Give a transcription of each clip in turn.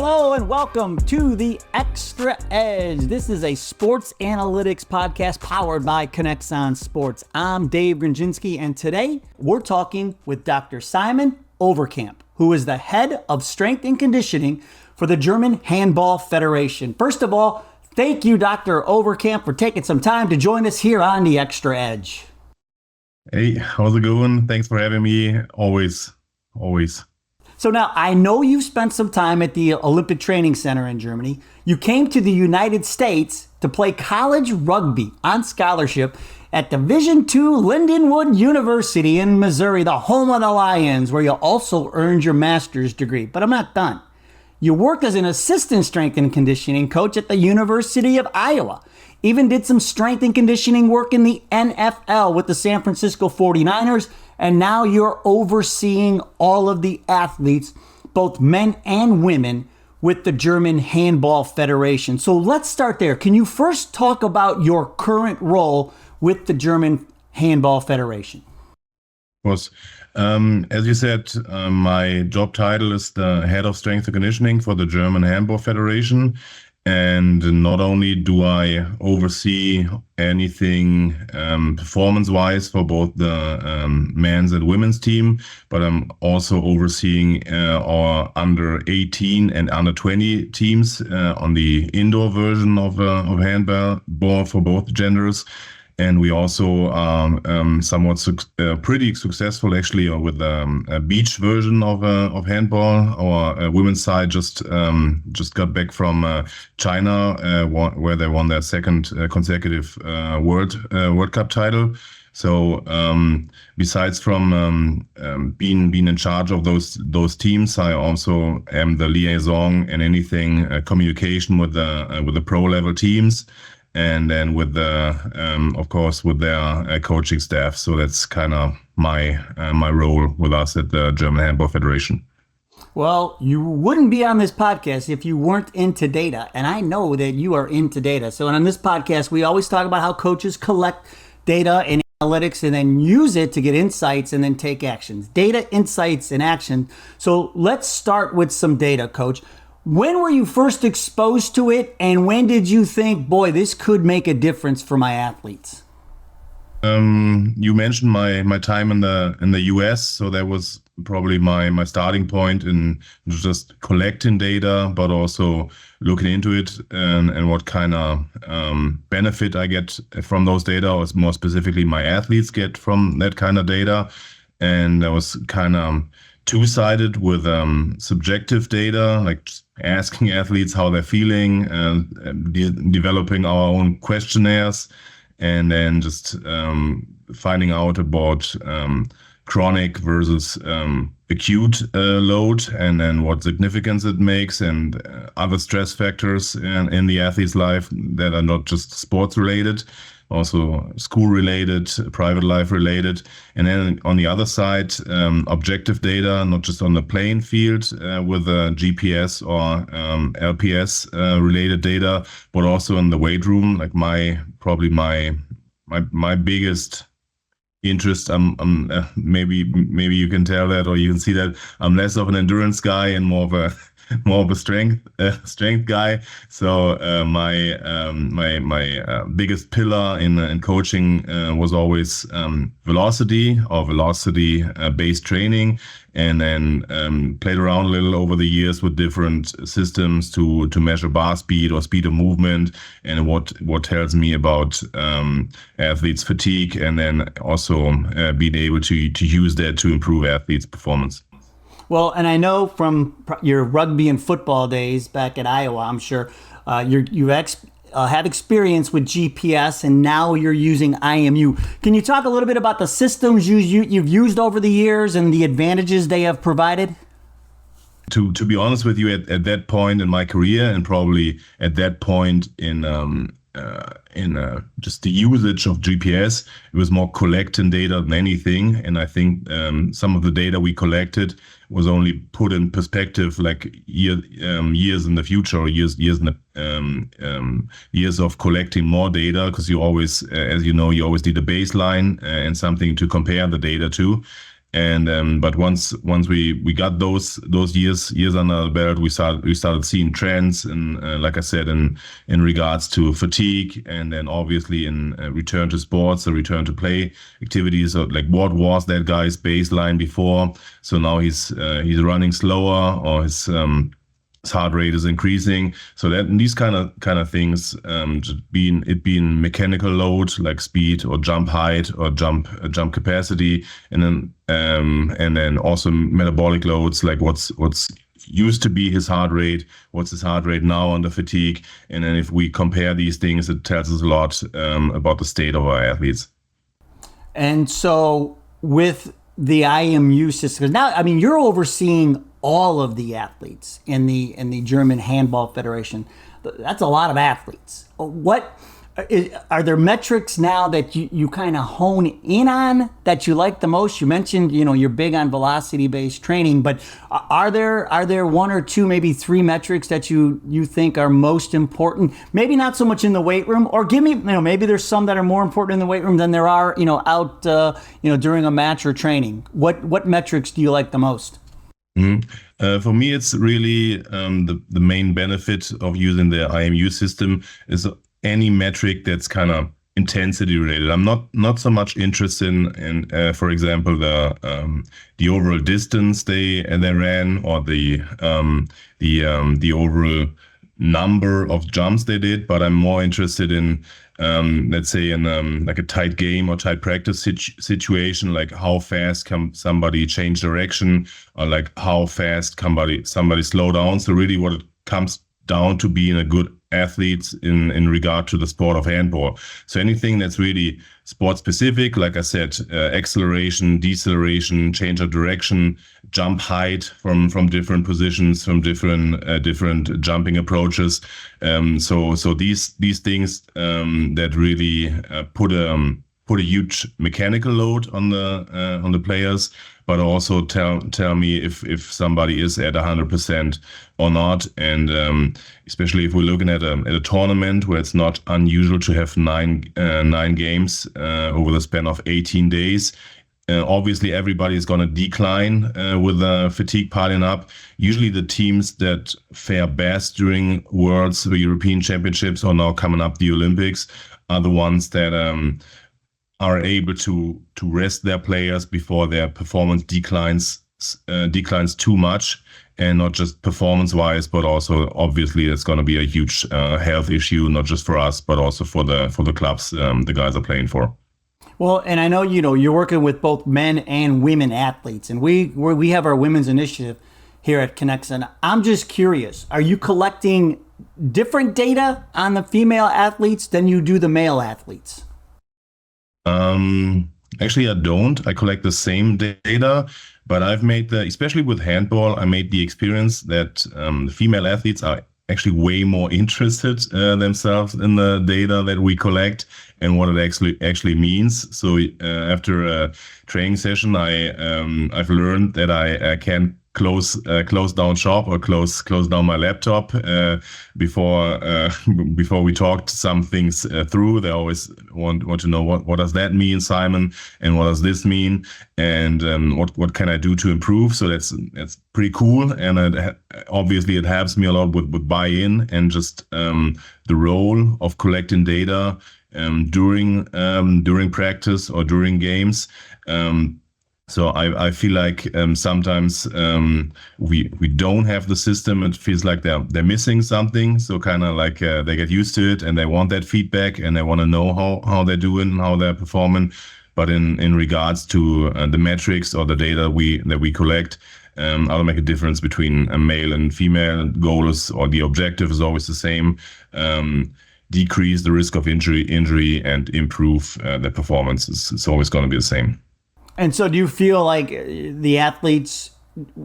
Hello and welcome to the Xtra Edge. This is a sports analytics podcast powered by KINEXON Sports. I'm Dave Gronczynski, and today we're talking with Dr. Simon Overkamp, who is the head of strength and conditioning for the German Handball Federation. First of all, thank you, Dr. Overkamp, for taking some time to join us here on the Xtra Edge. Hey, how's it going? Thanks for having me. Always. So now, I know you spent some time at the Olympic Training Center in Germany. You came to the United States to play college rugby on scholarship at Division II Lindenwood University in Missouri, the home of the Lions, where you also earned your master's degree. But I'm not done. You worked as an assistant strength and conditioning coach at the University of Iowa. Even did some strength and conditioning work in the NFL with the San Francisco 49ers. And now you're overseeing all of the athletes, both men and women, with the German Handball Federation. So let's start there. Can you first talk about your current role with the German Handball Federation? Of course. As you said, my job title is the head of strength and conditioning for the German Handball Federation. And not only do I oversee anything performance-wise for both the men's and women's team, but I'm also overseeing our under 18 and under 20 teams on the indoor version of handball for both genders. And we also are pretty successful actually with a beach version of handball. Our women's side just got back from China, where they won their second consecutive World Cup title. So besides from being in charge of those teams, I also am the liaison and anything communication with the pro level teams. And then with of course, with their coaching staff. So that's kind of my role with us at the German Handball Federation. Well, you wouldn't be on this podcast if you weren't into data. And I know that you are into data. So on this podcast, we always talk about how coaches collect data and analytics and then use it to get insights and then take actions. Data, insights, and action. So let's start with some data, Coach. When were you first exposed to it, and when did you think, boy, this could make a difference for my athletes? You mentioned my time in the US, so that was probably my starting point in just collecting data, but also looking into it and what kind of benefit I get from those data, or more specifically my athletes get from that kind of data. And I was kind of two-sided with subjective data, like asking athletes how they're feeling, developing our own questionnaires, and then just finding out about chronic versus acute load, and then what significance it makes, and other stress factors in the athlete's life that are not just sports related, also school related, private life related. And then on the other side, objective data, not just on the playing field with GPS or LPS related data, but also in the weight room. Like my biggest interest, maybe you can tell that, or you can see that I'm less of an endurance guy and more of a strength guy. So my biggest pillar in coaching was always velocity based training, and then played around a little over the years with different systems to measure bar speed or speed of movement, and what tells me about athletes' fatigue, and then also being able to use that to improve athletes' performance. Well, and I know from your rugby and football days back at Iowa, I'm sure you have experience with GPS, and now you're using IMU. Can you talk a little bit about the systems you've used over the years and the advantages they have provided? To be honest with you, at that point in my career, and probably at that point in just the usage of GPS, it was more collecting data than anything. And I think some of the data we collected was only put in perspective, like years in the future, or years of collecting more data, because you always, as you know, you always need a baseline and something to compare the data to. And but once we got those years under the belt, we started seeing trends, and like I said, in regards to fatigue, and then obviously in return to sports, or return to play activities. So like, what was that guy's baseline before? So now he's running slower, or his heart rate is increasing. So that these kind of things, being mechanical load like speed or jump height or jump capacity, and then also metabolic loads like what's used to be his heart rate, what's his heart rate now under fatigue, and then if we compare these things, it tells us a lot about the state of our athletes. And so with the IMU system, now, I mean, you're overseeing all of the athletes in the German Handball Federation. That's a lot of athletes. What are there metrics now that you kind of hone in on that you like the most? You mentioned, you're big on velocity-based training, but are there one or two, maybe three metrics that you think are most important? Maybe not so much in the weight room, or give me, maybe there's some that are more important in the weight room than there are, out, during a match or training. What metrics do you like the most? Mm-hmm. For me, it's really the main benefit of using the IMU system is any metric that's kind of intensity related. I'm not so much interested in for example, the overall distance they ran, or the overall number of jumps they did, but I'm more interested in let's say in like a tight game or tight practice situation, like how fast can somebody change direction, or like how fast somebody slow down. So really what it comes down to being a good athlete in regard to the sport of handball. So anything that's really sport specific, like I said, acceleration, deceleration, change of direction, jump height from different positions, from different jumping approaches. So these things that really put a huge mechanical load on the players, but also tell me if somebody is at 100% or not. And especially if we're looking at a tournament where it's not unusual to have nine games over the span of 18 days. Obviously, everybody is going to decline with fatigue piling up. Usually, the teams that fare best during Worlds, the European Championships, or now coming up the Olympics, are the ones that are able to rest their players before their performance declines too much, and not just performance-wise, but also obviously it's going to be a huge health issue, not just for us, but also for the clubs the guys are playing for. Well, and I know you're working with both men and women athletes, and we have our women's initiative here at KINEXON. I'm just curious, are you collecting different data on the female athletes than you do the male athletes? Actually, I don't. I collect the same data, but I've made especially with handball, I made the experience that the female athletes are actually way more interested themselves in the data that we collect and what it actually means. So after a training session, I've learned that I can close down shop, or close down my laptop before we talked some things through. They always want to know what does that mean, Simon, and what does this mean, and what can I do to improve. So that's pretty cool, and obviously it helps me a lot with buy-in and just the role of collecting data during practice or during games. So I feel like sometimes we don't have the system. It feels like they're missing something. So kind of like they get used to it and they want that feedback and they want to know how they're doing, how they're performing. But in regards to the metrics or the data that we collect, I don't make a difference between a male and female. Goals or the objective is always the same. Decrease the risk of injury and improve their performance. It's always going to be the same. And so do you feel like the athletes,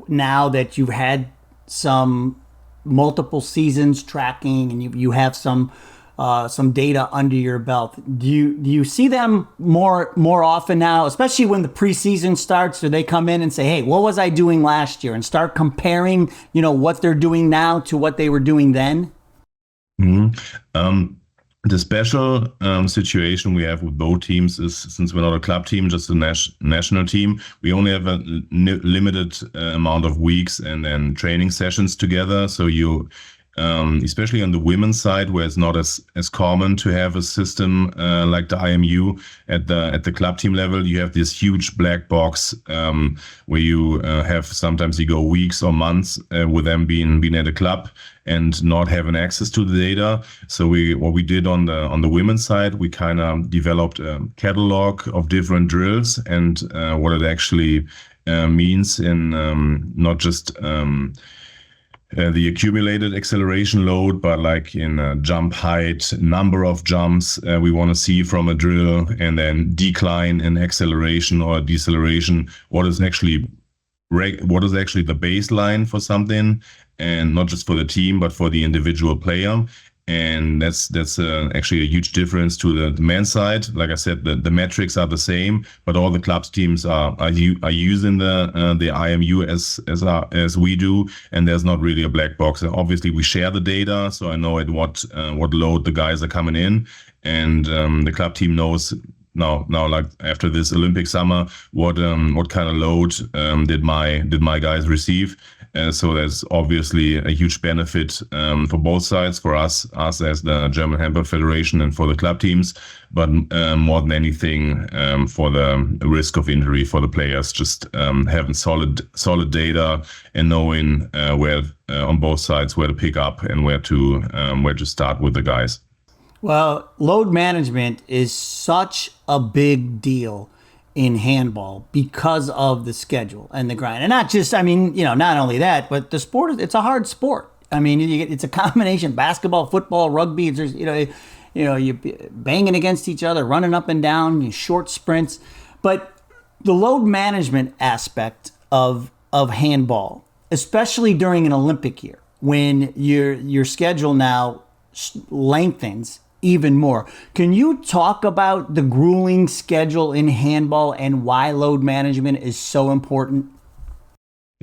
now that you've had some multiple seasons tracking and you have some data under your belt, do you see them more often now, especially when the preseason starts? Do they come in and say, hey, what was I doing last year, and start comparing, what they're doing now to what they were doing then? Mm-hmm. The special situation we have with both teams is, since we're not a club team, just a national team, we only have a limited amount of weeks and then training sessions together. So you, especially on the women's side, where it's not as common to have a system like the IMU at the club team level, you have this huge black box where you have, sometimes you go weeks or months with them being at a club and not having access to the data. So what we did on the women's side, we kind of developed a catalog of different drills and what it actually means in not just the accumulated acceleration load, but like in jump height, number of jumps we want to see from a drill, and then decline in acceleration or deceleration. What is actually the baseline for something, and not just for the team, but for the individual player. And that's actually a huge difference to the men's side. Like I said, the metrics are the same, but all the clubs teams are using the IMU as we do, and there's not really a black box. And obviously, we share the data, so I know at what load the guys are coming in, and the club team knows now like after this Olympic summer what kind of load did my guys receive. So there's obviously a huge benefit for both sides, for us as the German Handball Federation and for the club teams, but more than anything for the risk of injury for the players, just having solid data and knowing where on both sides where to pick up and where to start with the guys. Well, load management is such a big deal in handball because of the schedule and the grind. And not just, I mean, not only that, but the sport, it's a hard sport. I mean, it's a combination: basketball, football, rugby. There's, you banging against each other, running up and down, short sprints. But the load management aspect of handball, especially during an Olympic year, when your schedule now lengthens even more. Can you talk about the grueling schedule in handball and why load management is so important?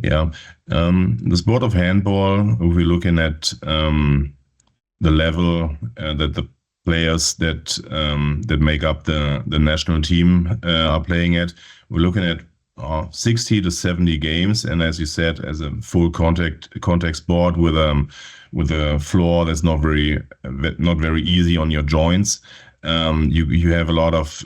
Yeah, the sport of handball, if we're looking at the level that the players that make up the national team are playing at, we're looking at 60 to 70 games, and as you said, as a full contact sport with a floor that's not very easy on your joints. You have a lot of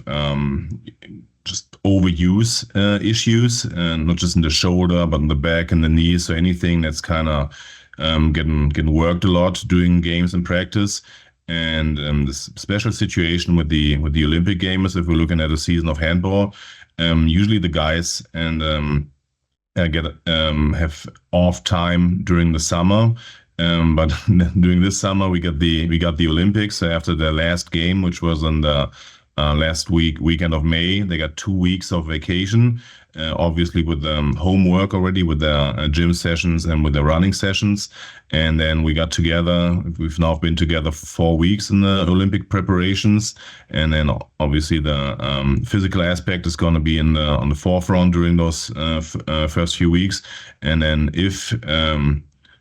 just overuse issues, and not just in the shoulder, but in the back and the knees. So anything that's kind of getting worked a lot doing games and practice. And this special situation with the Olympic Games, if we're looking at a season of handball, usually the guys have off time during the summer. But during this summer, we got the Olympics. So after the last game, which was on the last weekend of May, they got 2 weeks of vacation. Obviously with homework already, with the gym sessions and with the running sessions. And then we got together. We've now been together for 4 weeks in the Olympic preparations. And then obviously the physical aspect is going to be on the forefront during those first few weeks. And then if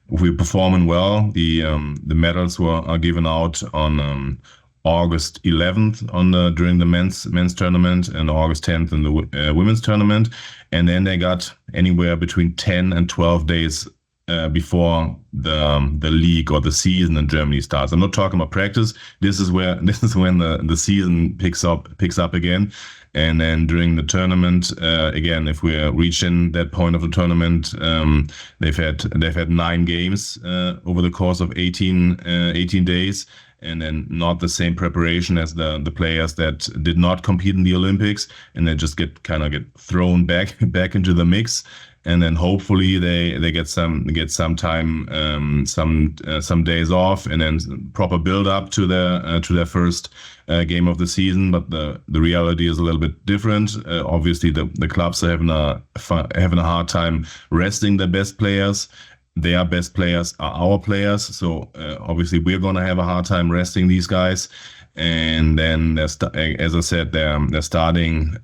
we're performing well, the medals are given out on August 11th during the men's tournament, and August 10th in the women's tournament. And then they got anywhere between 10 and 12 days before the league or the season in Germany starts. I'm not talking about practice. This is when the season picks up again. And then during the tournament, again, if we're reaching that point of the tournament, they've had 9 games over the course of 18 days. And then not the same preparation as the players that did not compete in the Olympics, and they just get thrown back into the mix. And then hopefully they get some time, some days off, and then proper build up to their first game of the season. But the reality is a little bit different. Obviously, the clubs are having a hard time resting their best players. Their best players are our players, so obviously we're going to have a hard time resting these guys. And then as I said, they're starting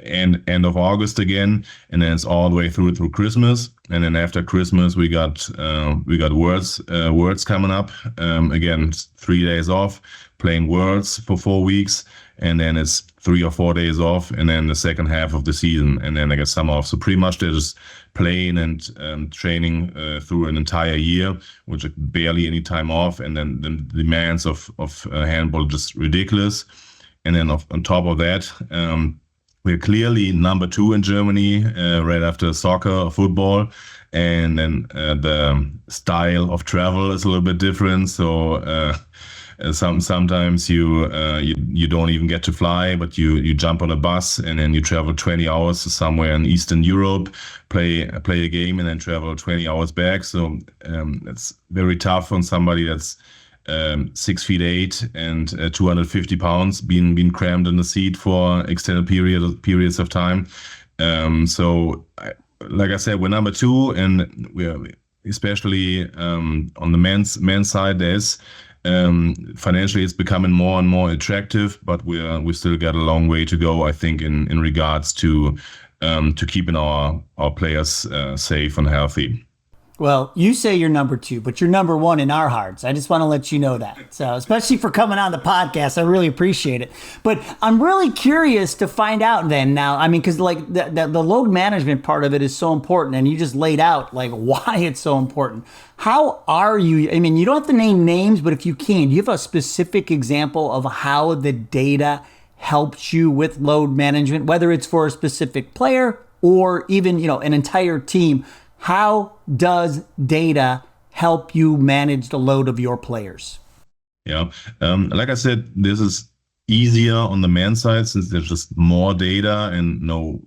end of August again, and then it's all the way through Christmas. And then after Christmas, we got Worlds coming up. Again, 3 days off, playing Worlds for 4 weeks, and then it's 3 or 4 days off, and then the second half of the season, and then I get summer off. So pretty much they're just playing and training through an entire year, which is barely any time off, and then the demands of handball just ridiculous. And then on top of that, we're clearly number 2 in Germany, right after soccer or football. And then the style of travel is a little bit different. So sometimes you don't even get to fly, but you jump on a bus and then you travel 20 hours to somewhere in Eastern Europe, play a game, and then travel 20 hours back. So it's very tough on somebody that's 6'8" and 250 pounds, being crammed in the seat for extended periods of time. So, like I said, we're number 2, and we're especially on the men's side. There's financially it's becoming more and more attractive, but we still got a long way to go, I think, in regards to keeping our players safe and healthy. Well, you say you're number 2, but you're number 1 in our hearts. I just want to let you know that. So, especially for coming on the podcast, I really appreciate it. But I'm really curious to find out then now, I mean, because like the load management part of it is so important, and you just laid out like why it's so important. How are you? I mean, you don't have to name names, but if you can, do you have a specific example of how the data helps you with load management, whether it's for a specific player or even, an entire team? How does data help you manage the load of your players? Yeah, like I said, this is easier on the men's side since there's just more data and no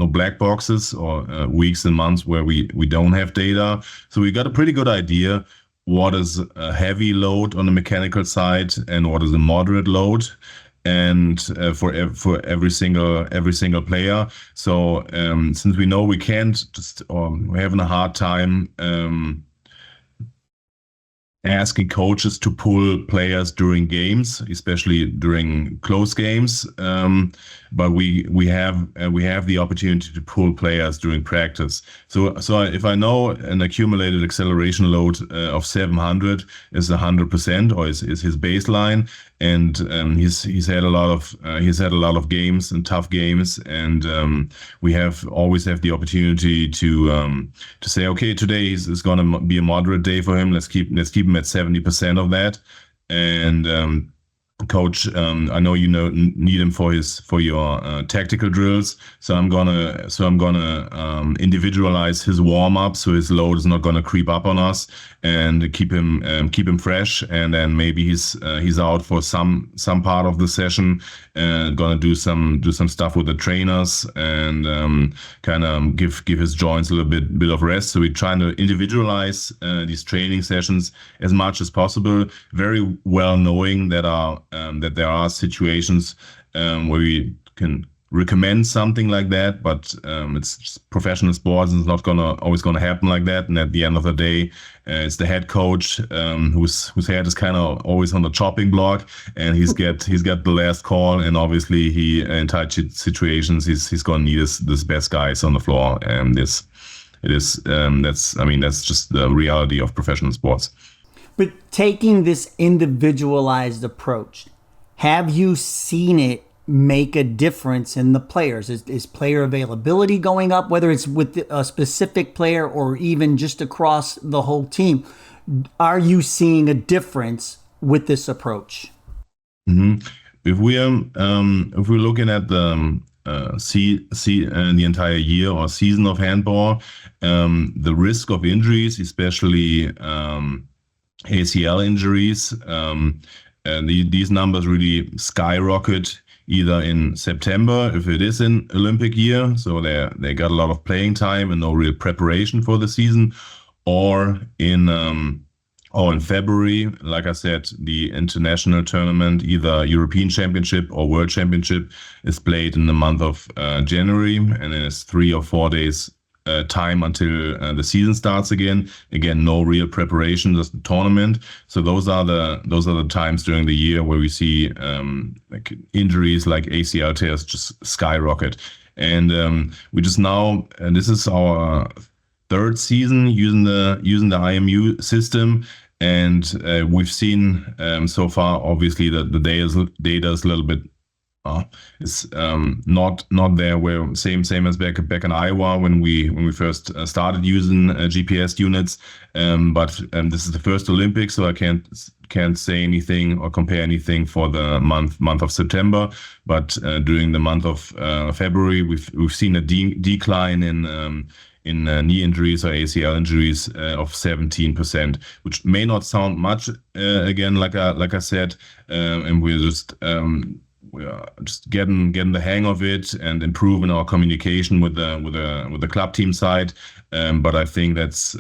black boxes or weeks and months where we don't have data. So we got a pretty good idea what is a heavy load on the mechanical side and what is a moderate load, and for every single player. So since we know we can't just, we're having a hard time asking coaches to pull players during games, especially during close games. But we have the opportunity to pull players during practice. So if I know an accumulated acceleration load of 700 is 100% or is his baseline, and he's had a lot of games and tough games, and we always have the opportunity to say, okay, today is going to be a moderate day for him. Let's keep him at 70% of that, and coach, I know need him for your tactical drills, so I'm gonna individualize his warm up so his load is not gonna creep up on us, and keep him fresh. And then maybe he's out for some part of the session, and gonna do some stuff with the trainers, and kind of give his joints a little bit of rest. So we're trying to individualize these training sessions as much as possible, very well knowing that there are situations where we can recommend something like that, but it's professional sports and it's not always gonna happen like that. And at the end of the day, it's the head coach whose head is kind of always on the chopping block, and he's got the last call. And obviously, in tight situations, he's gonna need his best guys on the floor. And that's just the reality of professional sports. But taking this individualized approach, have you seen it make a difference in the players? Is player availability going up, whether it's with a specific player or even just across the whole team? Are you seeing a difference with this approach? Mm-hmm. If we're looking at the the entire year or season of handball, the risk of injuries, especially ACL injuries, these numbers really skyrocket either in September, if it is an Olympic year, so they got a lot of playing time and no real preparation for the season, or in February, like I said, the international tournament, either European Championship or World Championship, is played in the month of January, and then it's 3 or 4 days time until the season starts again. Again, no real preparation, just the tournament. So those are the times during the year where we see like injuries like ACL tears just skyrocket. And we just now, and this is our third season using the IMU system, and we've seen so far, obviously, that the data is a little bit is not there where same as back in Iowa when we first started using GPS units. But this is the first Olympics, so I can't say anything or compare anything for the month of September. But during the month of February, we've seen a decline in knee injuries or ACL injuries of 17%, which may not sound much. Again, like I said, and we are just getting the hang of it and improving our communication with the club team side. But I think that's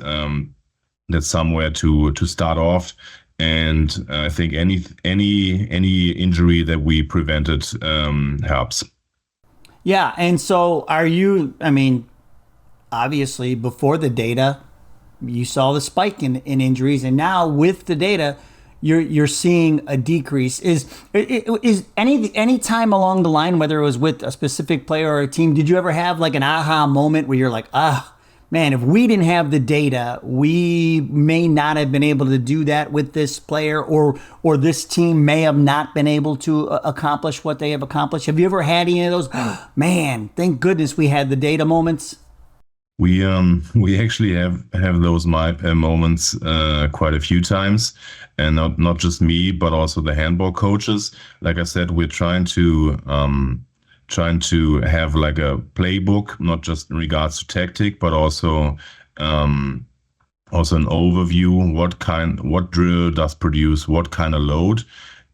somewhere to start off. And I think any injury that we prevented helps. Yeah, and so are you? I mean, obviously, before the data, you saw the spike in injuries, and now with the data, you're seeing a decrease. Is any time along the line, whether it was with a specific player or a team, did you ever have like an aha moment where you're like, man, if we didn't have the data, we may not have been able to do that with this player, or this team may have not been able to accomplish what they have accomplished? Have you ever had any of those, man, thank goodness we had the data moments? We actually have those moments quite a few times, and not just me, but also the handball coaches. Like I said, we're trying to have like a playbook, not just in regards to tactic, but also an overview. What drill does produce what kind of load.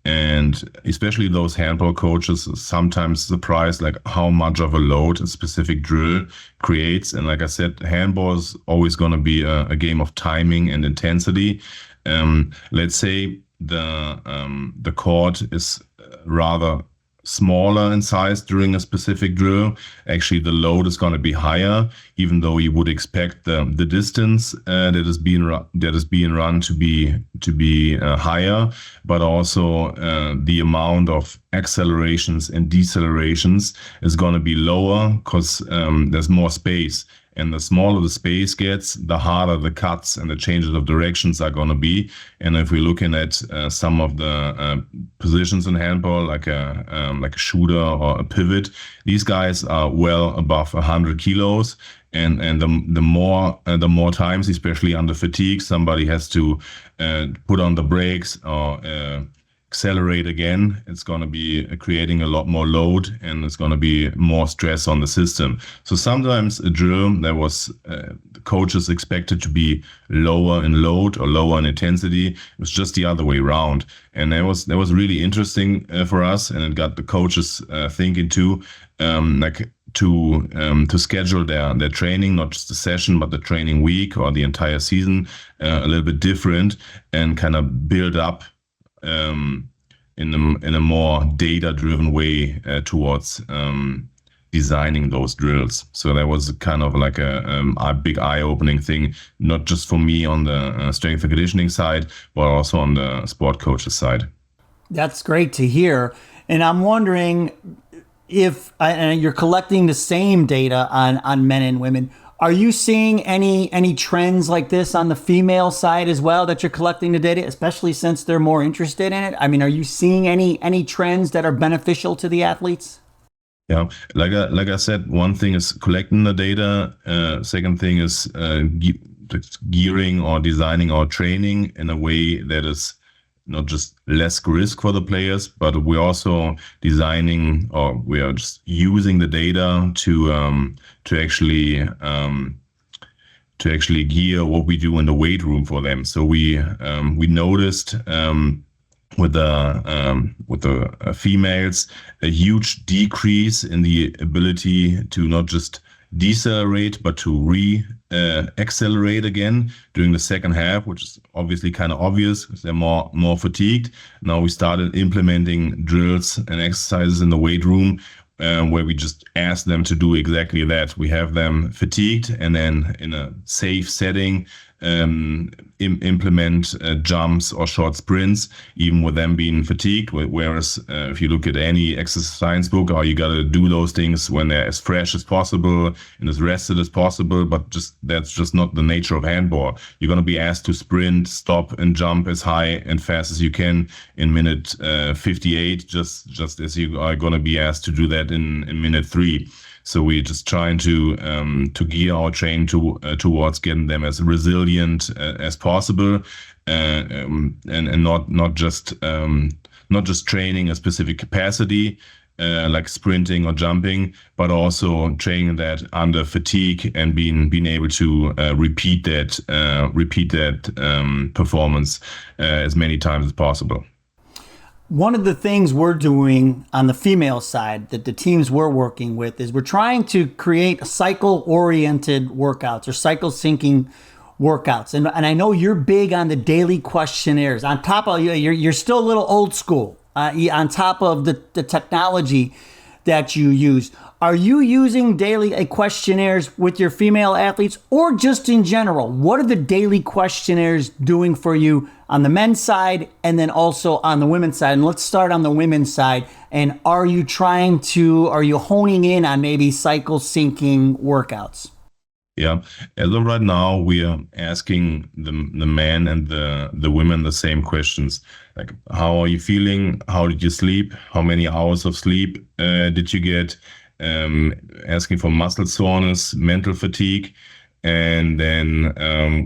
And especially those handball coaches sometimes surprised like how much of a load a specific drill creates. And like I said, handball is always going to be a game of timing and intensity. Let's say the court is rather smaller in size during a specific drill. Actually, the load is going to be higher, even though you would expect the distance that is being run to be higher, but also the amount of accelerations and decelerations is going to be lower because there's more space. And the smaller the space gets, the harder the cuts and the changes of directions are going to be. And if we're looking at some of the positions in handball, like a shooter or a pivot, these guys are well above 100 kilos. And the more times, especially under fatigue, somebody has to put on the brakes or accelerate again, it's going to be creating a lot more load, and it's going to be more stress on the system. So sometimes a drill that was the coaches expected to be lower in load or lower in intensity, it was just the other way around. And that was really interesting for us, and it got the coaches thinking too, to schedule their training, not just the session, but the training week or the entire season a little bit different, and kind of build up in a more data-driven way towards designing those drills. So that was kind of like a big eye-opening thing, not just for me on the strength and conditioning side, but also on the sport coaches side. That's great to hear. And I'm wondering if you're collecting the same data on men and women. Are you seeing any trends like this on the female side as well, that you're collecting the data, especially since they're more interested in it? I mean, are you seeing any trends that are beneficial to the athletes? Yeah, like I said, one thing is collecting the data. Second thing is gearing or designing our training in a way that is not just less risk for the players, but we're also designing, or we are just using the data to actually gear what we do in the weight room for them. So we noticed with the females a huge decrease in the ability to not just decelerate, but to accelerate again during the second half, which is obviously kind of obvious because they're more fatigued. Now we started implementing drills and exercises in the weight room where we just ask them to do exactly that. We have them fatigued, and then in a safe setting, implement jumps or short sprints, even with them being fatigued. Whereas if you look at any exercise science book, you got to do those things when they're as fresh as possible and as rested as possible. But that's just not the nature of handball. You're going to be asked to sprint, stop, and jump as high and fast as you can in minute 58, just as you are going to be asked to do that in minute 3. So we're just trying to gear our training towards getting them as resilient as possible, and not just training a specific capacity like sprinting or jumping, but also training that under fatigue and being able to repeat that performance as many times as possible. One of the things we're doing on the female side that the teams we're working with is we're trying to create cycle-oriented workouts or cycle syncing workouts. And I know you're big on the daily questionnaires. On top of you're still a little old school. On top of the technology that you use, are you using daily questionnaires with your female athletes, or just in general? What are the daily questionnaires doing for you on the men's side and then also on the women's side? And let's start on the women's side. And are you honing in on maybe cycle syncing workouts? Yeah, as of right now, we are asking the men and the women the same questions. Like, how are you feeling? How did you sleep? How many hours of sleep did you get? Asking for muscle soreness, mental fatigue, and then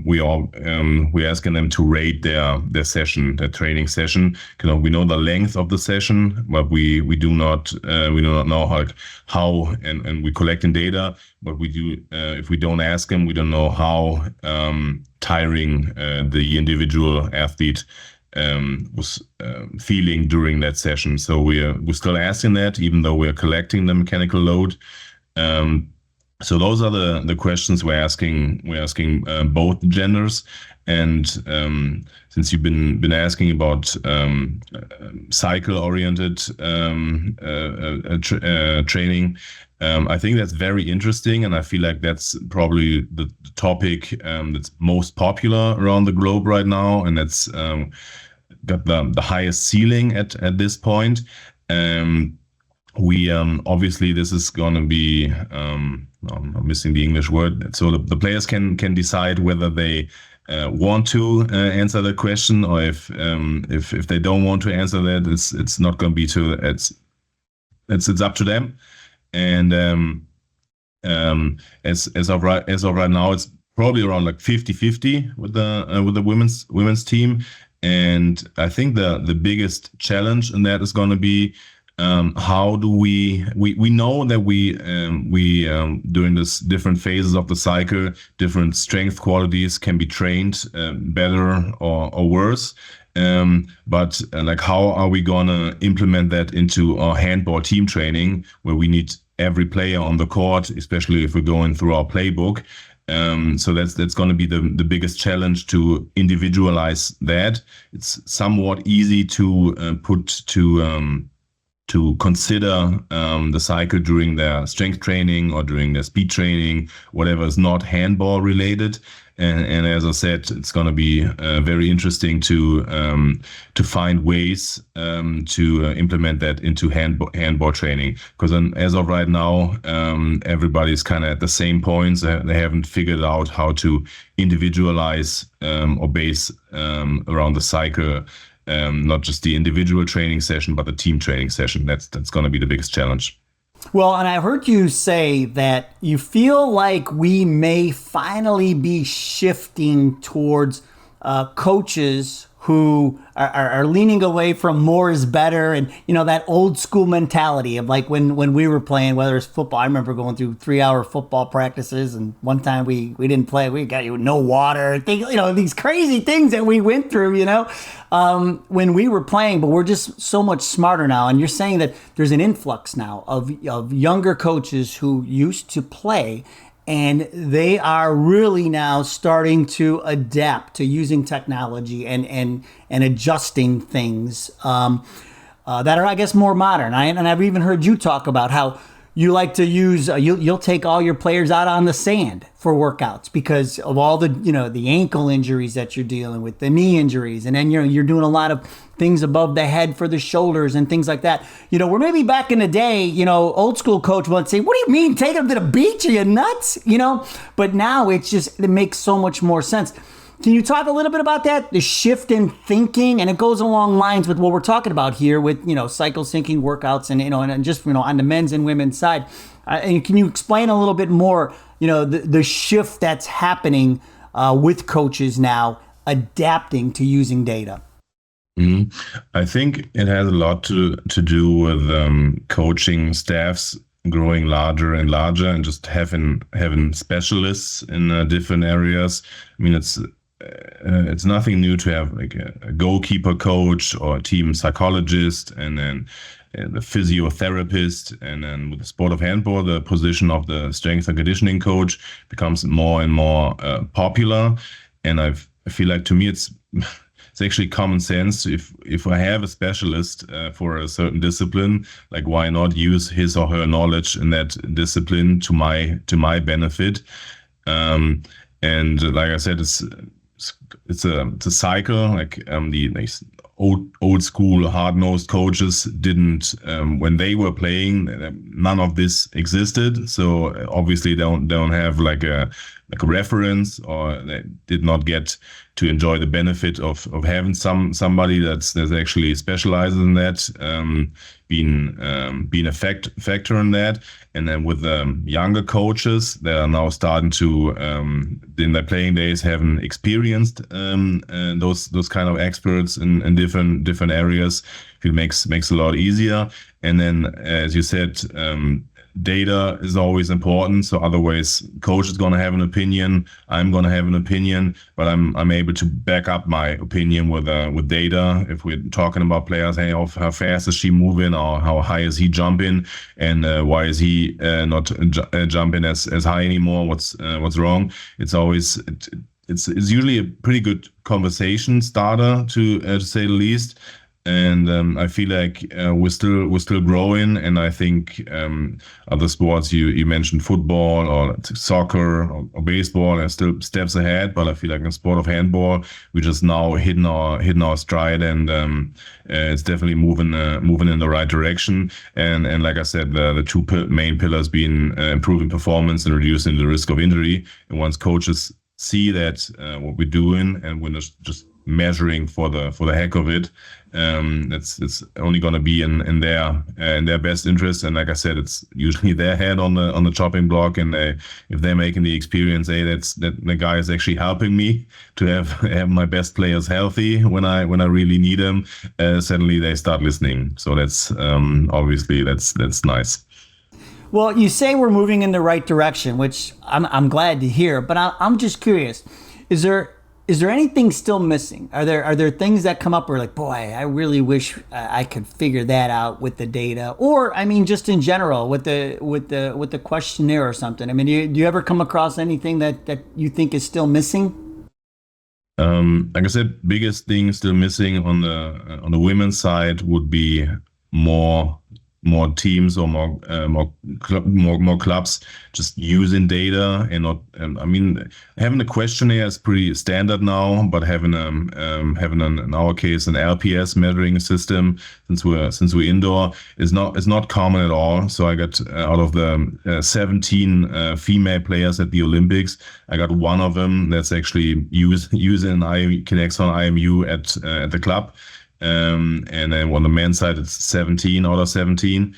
we're asking them to rate their session, their training session. We know the length of the session, but we do not know how and we collecting data, but we do if we don't ask them, we don't know how tiring the individual athlete was feeling during that session. So we're still asking that, even though we're collecting the mechanical load. So those are the questions we're asking both genders. And since you've been asking about cycle-oriented training, I think that's very interesting, and I feel like that's probably the topic that's most popular around the globe right now, and that's got the highest ceiling at this point. We obviously, this is going to be I'm missing the English word. So the players can decide whether they want to answer the question, or if they don't want to answer that, it's not going to be it's up to them. And as of right now, it's probably around like 50-50 with the women's team. And I think the biggest challenge in that is going to be how do we know that we during this different phases of the cycle, different strength qualities can be trained better or worse. But like, how are we gonna implement that into our handball team training, where we need every player on the court, especially if we're going through our playbook? So that's going to be the biggest challenge, to individualize that. It's somewhat easy to consider the cycle during their strength training or during their speed training, whatever is not handball related. And as I said, it's going to be very interesting to find ways to implement that into handball training. Because as of right now, everybody's kind of at the same points. They haven't figured out how to individualize or base around the cycle. Not just the individual training session, but the team training session. That's going to be the biggest challenge. Well, and I heard you say that you feel like we may finally be shifting towards coaches who are leaning away from more is better, and that old school mentality of like when we were playing, whether it's football. I remember going through 3-hour football practices, and one time we didn't play. We got no water. These crazy things that we went through. When we were playing, but we're just so much smarter now. And you're saying that there's an influx now of younger coaches who used to play, and they are really now starting to adapt to using technology and adjusting things. that are, I guess, more modern. And I've even heard you talk about how you like to use, you'll take all your players out on the sand for workouts because of all the, the ankle injuries that you're dealing with, the knee injuries. And then, you're doing a lot of things above the head for the shoulders and things like that. Where maybe back in the day, old school coach would say, what do you mean take them to the beach? Are you nuts? But now it makes so much more sense. Can you talk a little bit about that? The shift in thinking, and it goes along lines with what we're talking about here with, cycle syncing workouts and just, on the men's and women's side. And can you explain a little bit more, the shift that's happening with coaches now adapting to using data? I think it has a lot to do with coaching staffs growing larger and larger and just having specialists in different areas. I mean, it's nothing new to have like a goalkeeper coach or a team psychologist and then the physiotherapist, and then with the sport of handball, the position of the strength and conditioning coach becomes more and more popular. And I feel like to me it's actually common sense. If I have a specialist for a certain discipline, like why not use his or her knowledge in that discipline to my benefit? And like I said, it's a cycle. Like the old school hard-nosed coaches didn't when they were playing, none of this existed. So obviously don't have like a reference, or they did not get to enjoy the benefit of having somebody that's actually specializes in that, being a factor in that. And then with younger coaches, they are now starting to in their playing days having experienced those kind of experts in different areas. It makes a lot easier. And then, as you said, data is always important. So otherwise, coach is going to have an opinion. I'm going to have an opinion, but I'm able to back up my opinion with data. If we're talking about players, hey, how fast is she moving, or how high is he jumping, and why is he not jumping as high anymore? What's wrong? It's always it's usually a pretty good conversation starter to say the least. And I feel like we're still growing, and I think other sports you mentioned football or soccer or baseball are still steps ahead. But I feel like in sport of handball, we're just now hitting our stride, and it's definitely moving in the right direction. And like I said, the two main pillars being improving performance and reducing the risk of injury. And once coaches see that what we're doing, and we're just measuring for the heck of it, it's only going to be in their best interest. And like I said, it's usually their head on the chopping block, and if they're making the experience, hey, that the guy is actually helping me to have my best players healthy when I really need them, suddenly they start listening. So that's obviously that's nice. Well, you say we're moving in the right direction, which I'm glad to hear, but I'm just curious, is there anything still missing? Are there things that come up where like, boy, I really wish I could figure that out with the data, or I mean, just in general with the questionnaire or something? I mean, do you ever come across anything that you think is still missing? Like I said, biggest thing still missing on the women's side would be more teams or more clubs just using data and not. I mean, having a questionnaire is pretty standard now, but having in our case an LPS measuring system since we're indoor is not common at all. So I got out of the 17 female players at the Olympics, I got one of them that's actually using KINEXON IMU at the club. And then on the men's side, it's 17 out of 17.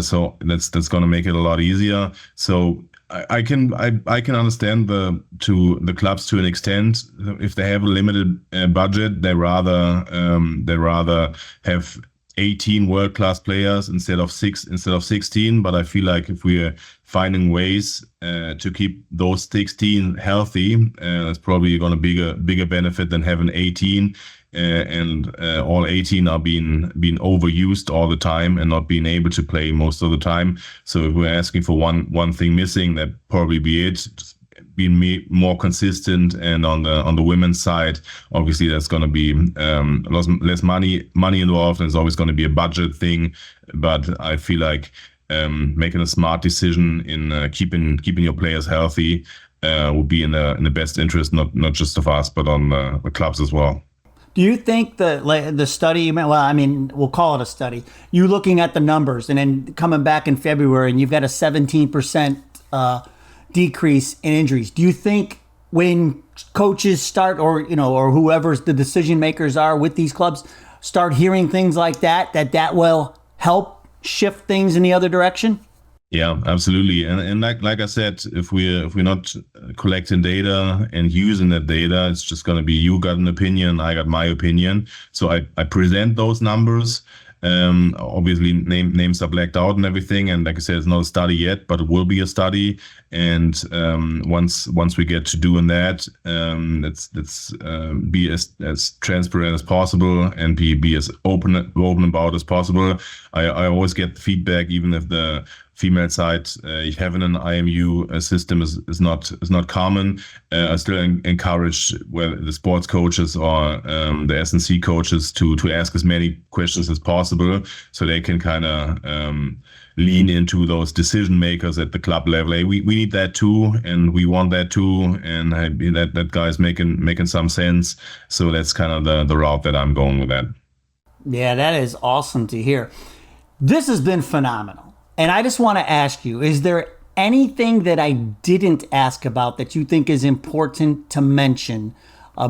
So that's going to make it a lot easier. So I can understand the clubs to an extent. If they have a limited budget, they rather have 18 world-class players instead of 16. But I feel like if we're finding ways to keep those 16 healthy, that's probably going to be a bigger benefit than having 18. And all 18 are being overused all the time and not being able to play most of the time. So if we're asking for one thing missing, that probably be it. Just more consistent. And on the women's side, obviously there's going to be less money involved, and it's always going to be a budget thing. But I feel like making a smart decision in keeping your players healthy would be in the best interest, not just of us, but on the clubs as well. Do you think the study, well, I mean, we'll call it a study, you looking at the numbers and then coming back in February and you've got a 17% decrease in injuries. Do you think when coaches start, or whoever's the decision makers are with these clubs, start hearing things like that will help shift things in the other direction? Yeah, absolutely. And like I said, if we're not collecting data and using that data, it's just going to be you got an opinion, I got my opinion. So I present those numbers. Obviously names are blacked out and everything. And like I said, it's not a study yet, but it will be a study. And once we get to doing that, let's be as transparent as possible and be as open about as possible. I always get feedback, even if the female side having an IMU system is not common. I still encourage the sports coaches or the S&C coaches to ask as many questions as possible, so they can kind of lean into those decision makers at the club level. Hey, we need that too, and we want that too, and that guy's making some sense. So that's kind of the route that I'm going with that. Yeah, that is awesome to hear. This has been phenomenal. And I just want to ask you, is there anything that I didn't ask about that you think is important to mention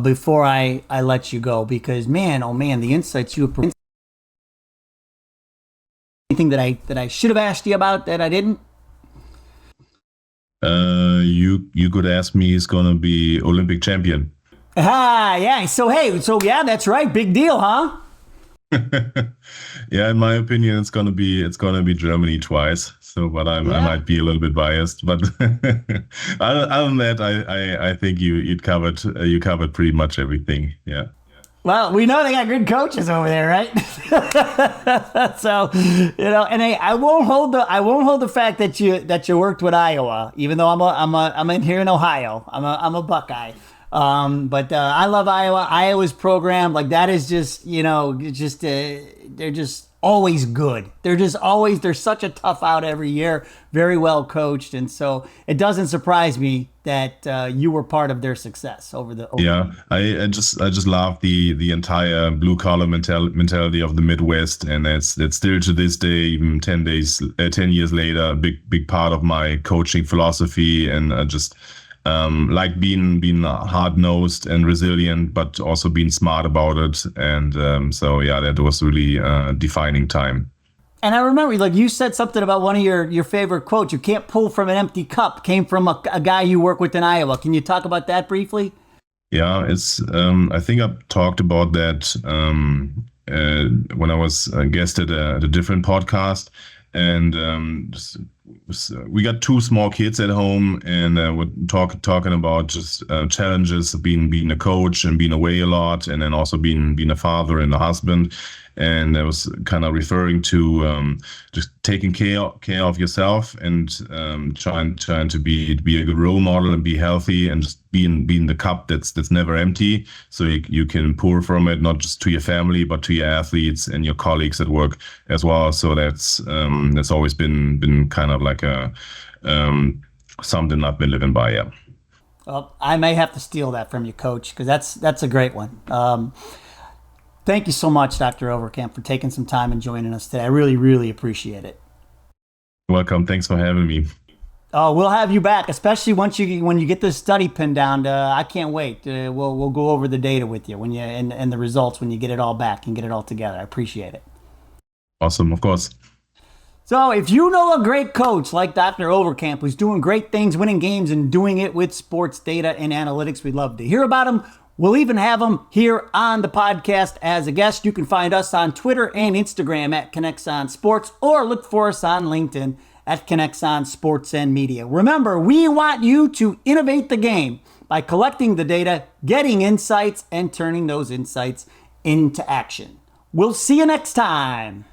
before I let you go? Because man, oh man, the insights you have. Anything that I should have asked you about that I didn't? You could ask me. He's gonna be Olympic champion. Yeah. So yeah, that's right. Big deal, huh? Yeah, in my opinion, it's gonna be Germany twice. So, but I might be a little bit biased. But other than that, I think you covered pretty much everything. Yeah. Well, we know they got good coaches over there, right? So, and I won't hold the fact that you worked with Iowa, even though I'm in here in Ohio. I'm a Buckeye. But I love Iowa. Iowa's program, like that is just, they're just always good. They're such a tough out every year, very well coached. And so it doesn't surprise me that you were part of their success Yeah, I just love the entire blue collar mentality of the Midwest. And that's still to this day, even 10 years later, a big part of my coaching philosophy. And just like being hard-nosed and resilient, but also being smart about it. And so, yeah, that was really a defining time. And I remember, like, you said something about one of your favorite quotes. You can't pull from an empty cup. Came from a guy you work with in Iowa. Can you talk about that briefly? Yeah, it's. I think I talked about that when I was a guest at a different podcast. And we got two small kids at home, and we're talking about just challenges of being a coach and being away a lot, and then also being a father and a husband. And I was kind of referring to just taking care of yourself and trying to be a good role model and be healthy, and just being the cup that's never empty, so you can pour from it, not just to your family but to your athletes and your colleagues at work as well. So that's always been kind of like a something I've been living by. Yeah. Well, I may have to steal that from you, Coach, because that's a great one. Thank you so much, Dr. Overkamp, for taking some time and joining us today. I really, really appreciate it. You're welcome. Thanks for having me. We'll have you back, especially when you get this study pinned down. I can't wait. We'll go over the data with you and the results when you get it all back and get it all together. I appreciate it. Awesome, of course. So if you know a great coach like Dr. Overkamp who's doing great things, winning games, and doing it with sports data and analytics, we'd love to hear about him. We'll even have him here on the podcast as a guest. You can find us on Twitter and Instagram at KINEXON Sports, or look for us on LinkedIn at KINEXON Sports and Media. Remember, we want you to innovate the game by collecting the data, getting insights, and turning those insights into action. We'll see you next time.